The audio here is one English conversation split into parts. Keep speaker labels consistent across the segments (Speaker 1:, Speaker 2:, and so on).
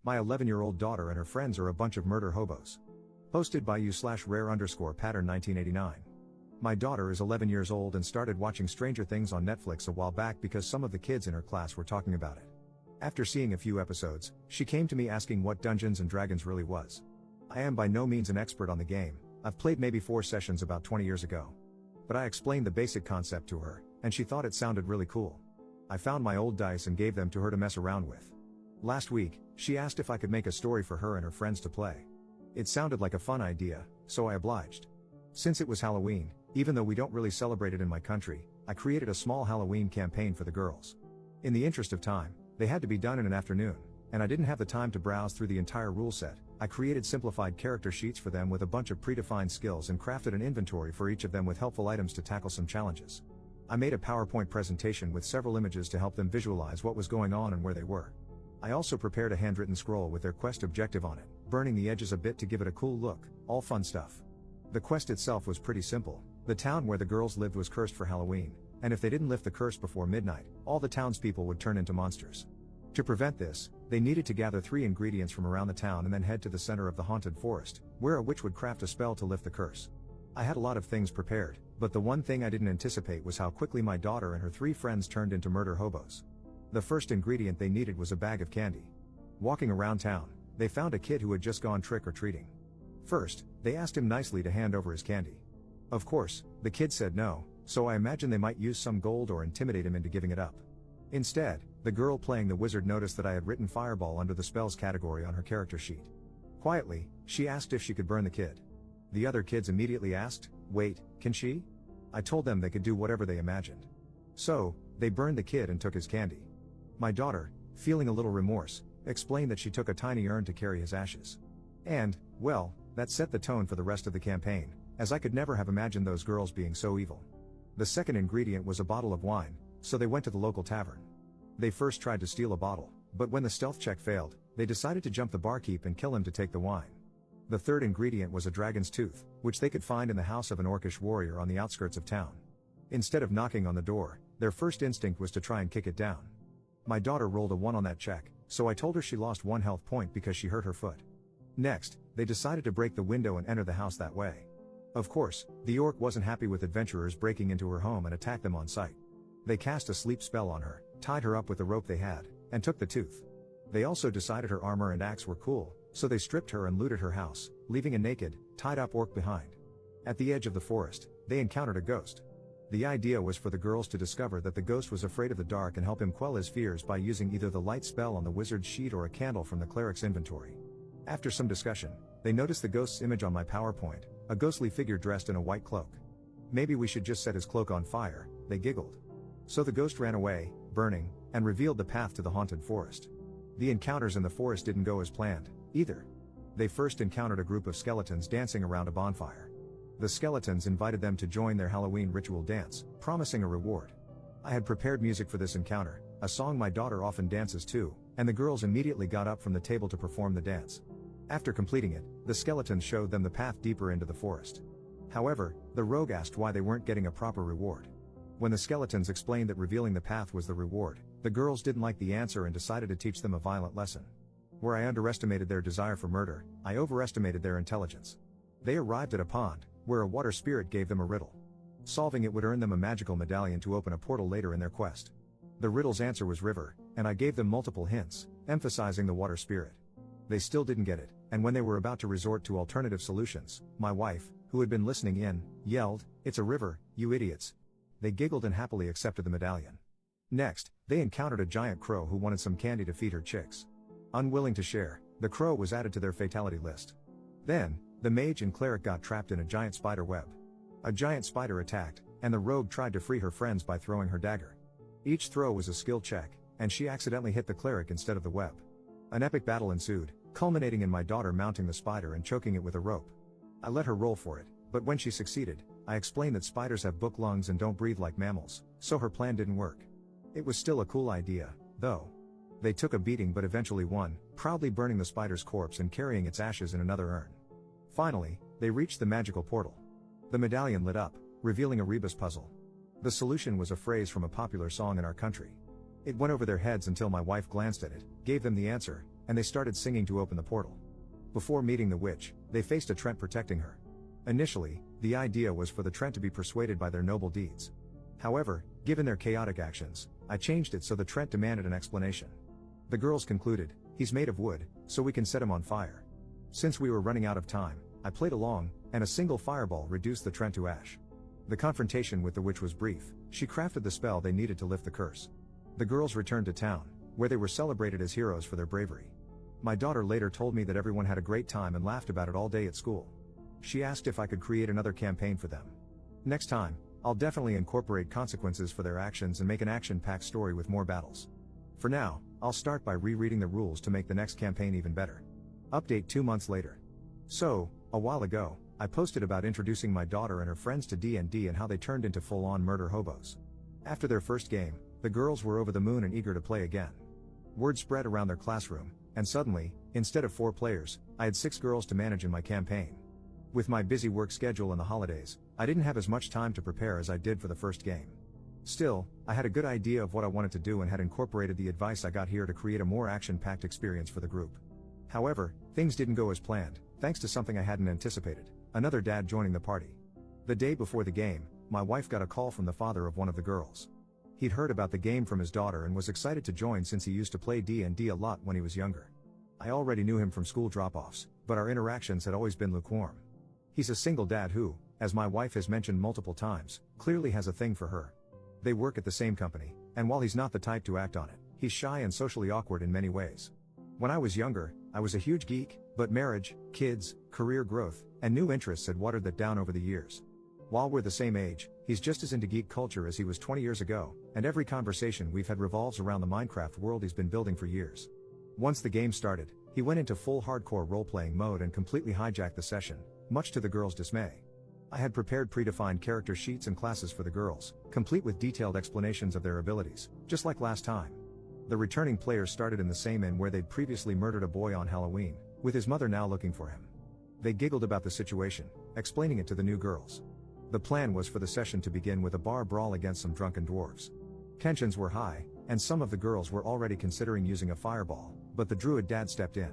Speaker 1: My 11-year-old daughter and her friends are a bunch of murder hobos. Posted by u/rare_pattern 1989. My daughter is 11 years old and started watching Stranger Things on Netflix a while back because some of the kids in her class were talking about it. After seeing a few episodes, she came to me asking what Dungeons and Dragons really was. I am by no means an expert on the game. I've played maybe 4 sessions about 20 years ago. But I explained the basic concept to her, and she thought it sounded really cool. I found my old dice and gave them to her to mess around with. Last week, she asked if I could make a story for her and her friends to play. It sounded like a fun idea, so I obliged. Since it was Halloween, even though we don't really celebrate it in my country, I created a small Halloween campaign for the girls. In the interest of time, they had to be done in an afternoon, and I didn't have the time to browse through the entire rule set. I created simplified character sheets for them with a bunch of predefined skills and crafted an inventory for each of them with helpful items to tackle some challenges. I made a PowerPoint presentation with several images to help them visualize what was going on and where they were. I also prepared a handwritten scroll with their quest objective on it, burning the edges a bit to give it a cool look, all fun stuff. The quest itself was pretty simple. The town where the girls lived was cursed for Halloween, and if they didn't lift the curse before midnight, all the townspeople would turn into monsters. To prevent this, they needed to gather 3 ingredients from around the town and then head to the center of the haunted forest, where a witch would craft a spell to lift the curse. I had a lot of things prepared, but the one thing I didn't anticipate was how quickly my daughter and her 3 friends turned into murder hobos. The first ingredient they needed was a bag of candy. Walking around town, they found a kid who had just gone trick-or-treating. First, they asked him nicely to hand over his candy. Of course, the kid said no, so I imagined they might use some gold or intimidate him into giving it up. Instead, the girl playing the wizard noticed that I had written fireball under the spells category on her character sheet. Quietly, she asked if she could burn the kid. The other kids immediately asked, "Wait, can she?" I told them they could do whatever they imagined. So, they burned the kid and took his candy. My daughter, feeling a little remorse, explained that she took a tiny urn to carry his ashes. And, well, that set the tone for the rest of the campaign, as I could never have imagined those girls being so evil. The second ingredient was a bottle of wine, so they went to the local tavern. They first tried to steal a bottle, but when the stealth check failed, they decided to jump the barkeep and kill him to take the wine. The third ingredient was a dragon's tooth, which they could find in the house of an orcish warrior on the outskirts of town. Instead of knocking on the door, their first instinct was to try and kick it down. My daughter rolled a 1 on that check, so I told her she lost 1 health point because she hurt her foot. Next, they decided to break the window and enter the house that way. Of course, the orc wasn't happy with adventurers breaking into her home and attacked them on sight. They cast a sleep spell on her, tied her up with the rope they had, and took the tooth. They also decided her armor and axe were cool, so they stripped her and looted her house, leaving a naked, tied-up orc behind. At the edge of the forest, they encountered a ghost. The idea was for the girls to discover that the ghost was afraid of the dark and help him quell his fears by using either the light spell on the wizard's sheet or a candle from the cleric's inventory. After some discussion, they noticed the ghost's image on my PowerPoint, a ghostly figure dressed in a white cloak. "Maybe we should just set his cloak on fire," they giggled. So the ghost ran away, burning, and revealed the path to the haunted forest. The encounters in the forest didn't go as planned, either. They first encountered a group of skeletons dancing around a bonfire. The skeletons invited them to join their Halloween ritual dance, promising a reward. I had prepared music for this encounter, a song my daughter often dances to, and the girls immediately got up from the table to perform the dance. After completing it, the skeletons showed them the path deeper into the forest. However, the rogue asked why they weren't getting a proper reward. When the skeletons explained that revealing the path was the reward, the girls didn't like the answer and decided to teach them a violent lesson. Where I underestimated their desire for murder, I overestimated their intelligence. They arrived at a pond, where a water spirit gave them a riddle. Solving it would earn them a magical medallion to open a portal later in their quest. The riddle's answer was river, and I gave them multiple hints, emphasizing the water spirit. They still didn't get it, and when they were about to resort to alternative solutions, my wife, who had been listening in, yelled, "It's a river, you idiots." They giggled and happily accepted the medallion. Next, they encountered a giant crow who wanted some candy to feed her chicks. Unwilling to share, the crow was added to their fatality list. Then, the mage and cleric got trapped in a giant spider web. A giant spider attacked, and the rogue tried to free her friends by throwing her dagger. Each throw was a skill check, and she accidentally hit the cleric instead of the web. An epic battle ensued, culminating in my daughter mounting the spider and choking it with a rope. I let her roll for it, but when she succeeded, I explained that spiders have book lungs and don't breathe like mammals, so her plan didn't work. It was still a cool idea, though. They took a beating but eventually won, proudly burning the spider's corpse and carrying its ashes in another urn. Finally, they reached the magical portal. The medallion lit up, revealing a rebus puzzle. The solution was a phrase from a popular song in our country. It went over their heads until my wife glanced at it, gave them the answer, and they started singing to open the portal. Before meeting the witch, they faced a Trent protecting her. Initially, the idea was for the Trent to be persuaded by their noble deeds. However, given their chaotic actions, I changed it so the Trent demanded an explanation. The girls concluded, "He's made of wood, so we can set him on fire." Since we were running out of time, I played along, and a single fireball reduced the Trent to ash. The confrontation with the witch was brief. She crafted the spell they needed to lift the curse. The girls returned to town, where they were celebrated as heroes for their bravery. My daughter later told me that everyone had a great time and laughed about it all day at school. She asked if I could create another campaign for them. Next time, I'll definitely incorporate consequences for their actions and make an action-packed story with more battles. For now, I'll start by rereading the rules to make the next campaign even better. Update 2 months later. So, a while ago, I posted about introducing my daughter and her friends to D&D and how they turned into full-on murder hobos. After their first game, the girls were over the moon and eager to play again. Word spread around their classroom, and suddenly, instead of 4 players, I had 6 girls to manage in my campaign. With my busy work schedule and the holidays, I didn't have as much time to prepare as I did for the first game. Still, I had a good idea of what I wanted to do and had incorporated the advice I got here to create a more action-packed experience for the group. However, things didn't go as planned, thanks to something I hadn't anticipated: another dad joining the party. The day before the game, my wife got a call from the father of one of the girls. He'd heard about the game from his daughter and was excited to join since he used to play D&D a lot when he was younger. I already knew him from school drop-offs, but our interactions had always been lukewarm. He's a single dad who, as my wife has mentioned multiple times, clearly has a thing for her. They work at the same company, and while he's not the type to act on it, he's shy and socially awkward in many ways. When I was younger, I was a huge geek, but marriage, kids, career growth, and new interests had watered that down over the years. While we're the same age, he's just as into geek culture as he was 20 years ago, and every conversation we've had revolves around the Minecraft world he's been building for years. Once the game started, he went into full hardcore role-playing mode and completely hijacked the session, much to the girls' dismay. I had prepared predefined character sheets and classes for the girls, complete with detailed explanations of their abilities, just like last time. The returning players started in the same inn where they'd previously murdered a boy on Halloween, with his mother now looking for him. They giggled about the situation, explaining it to the new girls. The plan was for the session to begin with a bar brawl against some drunken dwarves. Tensions were high, and some of the girls were already considering using a fireball, but the druid dad stepped in.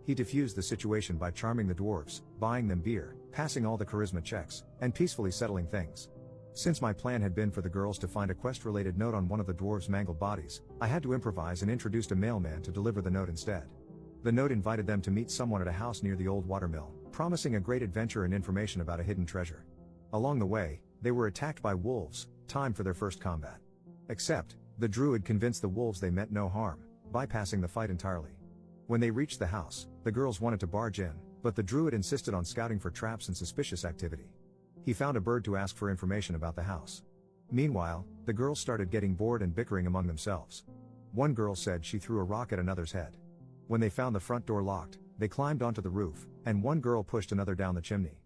Speaker 1: He diffused the situation by charming the dwarves, buying them beer, passing all the charisma checks, and peacefully settling things. Since my plan had been for the girls to find a quest-related note on one of the dwarves' mangled bodies, I had to improvise and introduced a mailman to deliver the note instead. The note invited them to meet someone at a house near the old watermill, promising a great adventure and information about a hidden treasure. Along the way, they were attacked by wolves, time for their first combat. Except, the druid convinced the wolves they meant no harm, bypassing the fight entirely. When they reached the house, the girls wanted to barge in, but the druid insisted on scouting for traps and suspicious activity. He found a bird to ask for information about the house. Meanwhile, the girls started getting bored and bickering among themselves. One girl said she threw a rock at another's head. When they found the front door locked, they climbed onto the roof, and one girl pushed another down the chimney.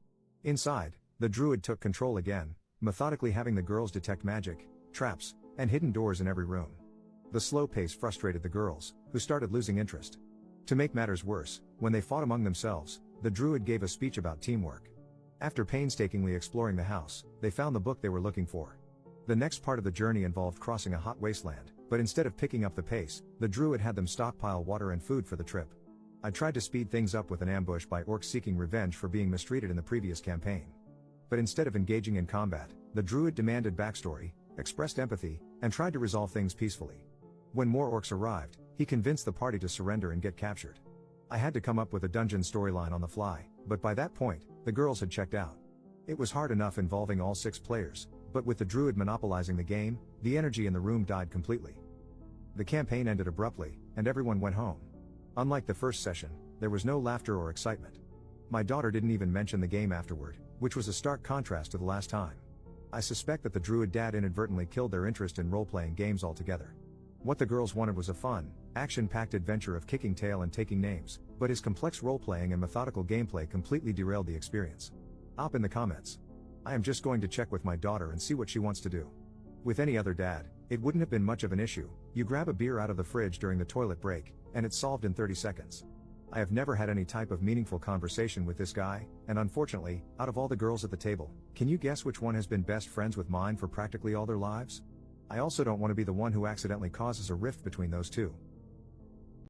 Speaker 1: Inside, the druid took control again, methodically having the girls detect magic, traps, and hidden doors in every room. The slow pace frustrated the girls, who started losing interest. To make matters worse, when they fought among themselves, the druid gave a speech about teamwork. After painstakingly exploring the house, they found the book they were looking for. The next part of the journey involved crossing a hot wasteland, but instead of picking up the pace, the druid had them stockpile water and food for the trip. I tried to speed things up with an ambush by orcs seeking revenge for being mistreated in the previous campaign. But instead of engaging in combat, the druid demanded backstory, expressed empathy, and tried to resolve things peacefully. When more orcs arrived, he convinced the party to surrender and get captured. I had to come up with a dungeon storyline on the fly, but by that point, the girls had checked out. It was hard enough involving all 6 players, but with the druid monopolizing the game, the energy in the room died completely. The campaign ended abruptly, and everyone went home. Unlike the first session, there was no laughter or excitement. My daughter didn't even mention the game afterward, which was a stark contrast to the last time. I suspect that the druid dad inadvertently killed their interest in role-playing games altogether. What the girls wanted was a fun, action-packed adventure of kicking tail and taking names, but his complex role-playing and methodical gameplay completely derailed the experience. Op in the comments. I am just going to check with my daughter and see what she wants to do. With any other dad, it wouldn't have been much of an issue. You grab a beer out of the fridge during the toilet break, and it's solved in 30 seconds. I have never had any type of meaningful conversation with this guy, and unfortunately, out of all the girls at the table, can you guess which one has been best friends with mine for practically all their lives? I also don't want to be the one who accidentally causes a rift between those two.